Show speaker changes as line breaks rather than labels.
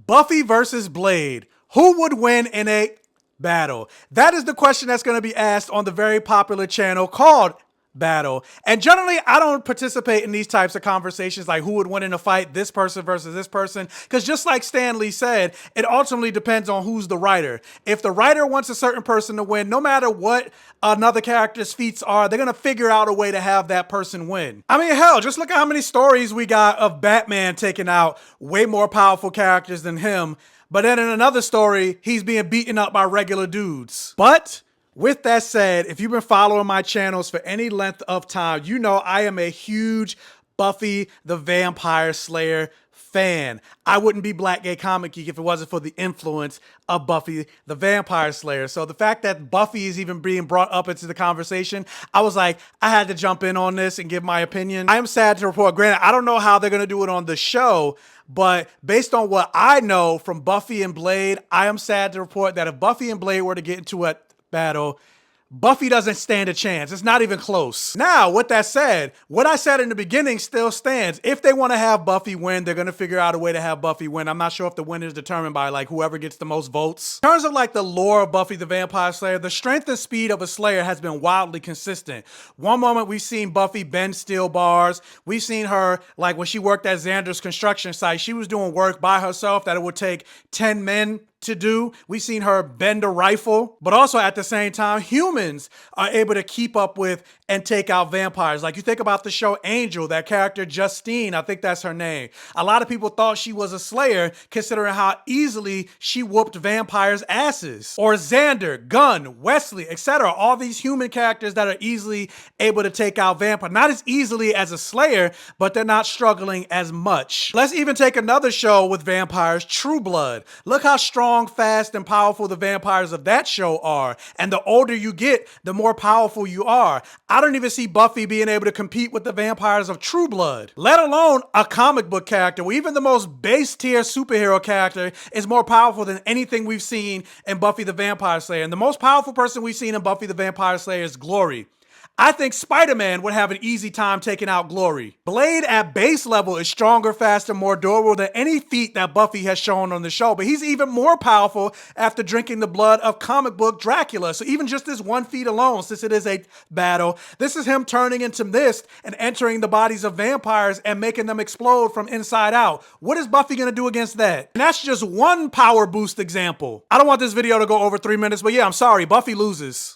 Buffy versus Blade. Who would win in a battle? That is the question that's going to be asked on the very popular channel called Battle. And generally, I don't participate in these types of conversations like who would win in a fight, this person versus this person. Because just like Stan Lee said, it ultimately depends on who's the writer. If the writer wants a certain person to win, no matter what another character's feats are, they're going to figure out a way to have that person win. I mean, hell, just look at how many stories we got of Batman taking out way more powerful characters than him. But then in another story, he's being beaten up by regular dudes. But with that said, if you've been following my channels for any length of time, you know I am a huge Buffy the Vampire Slayer fan. I wouldn't be Black Gay Comic Geek if it wasn't for the influence of Buffy the Vampire Slayer. So the fact that Buffy is even being brought up into the conversation, I was like, I had to jump in on this and give my opinion. I am sad to report, granted, I don't know how they're going to do it on the show, but based on what I know from Buffy and Blade, I am sad to report that if Buffy and Blade were to get into a battle, Buffy doesn't stand a chance. It's not even close. Now, with that said, what I said in the beginning still stands. If they want to have Buffy win, they're going to figure out a way to have Buffy win. I'm not sure if the win is determined by like whoever gets the most votes. In terms of like the lore of Buffy the Vampire Slayer, the strength and speed of a Slayer has been wildly consistent. One moment we've seen Buffy bend steel bars. We've seen her, like when she worked at Xander's construction site, she was doing work by herself that it would take 10 men to do. We've seen her bend a rifle, but also at the same time, humans are able to keep up with and take out vampires. Like you think about the show Angel, that character Justine, I think that's her name. A lot of people thought she was a Slayer considering how easily she whooped vampires' asses. Or Xander, Gunn, Wesley, etc. All these human characters that are easily able to take out vampires. Not as easily as a Slayer, but they're not struggling as much. Let's even take another show with vampires, True Blood. Look how strong, fast, and powerful the vampires of that show are. And the older you get, the more powerful you are. I don't even see Buffy being able to compete with the vampires of True Blood, let alone a comic book character where even the most base tier superhero character is more powerful than anything we've seen in Buffy the Vampire Slayer. And the most powerful person we've seen in Buffy the Vampire Slayer is Glory. I think Spider-Man would have an easy time taking out Glory. Blade at base level is stronger, faster, more durable than any feat that Buffy has shown on the show, but he's even more powerful after drinking the blood of comic book Dracula. So even just this one feat alone, since it is a battle, this is him turning into mist and entering the bodies of vampires and making them explode from inside out. What is Buffy gonna do against that? And that's just one power boost example. I don't want this video to go over 3 minutes, but yeah, I'm sorry, Buffy loses.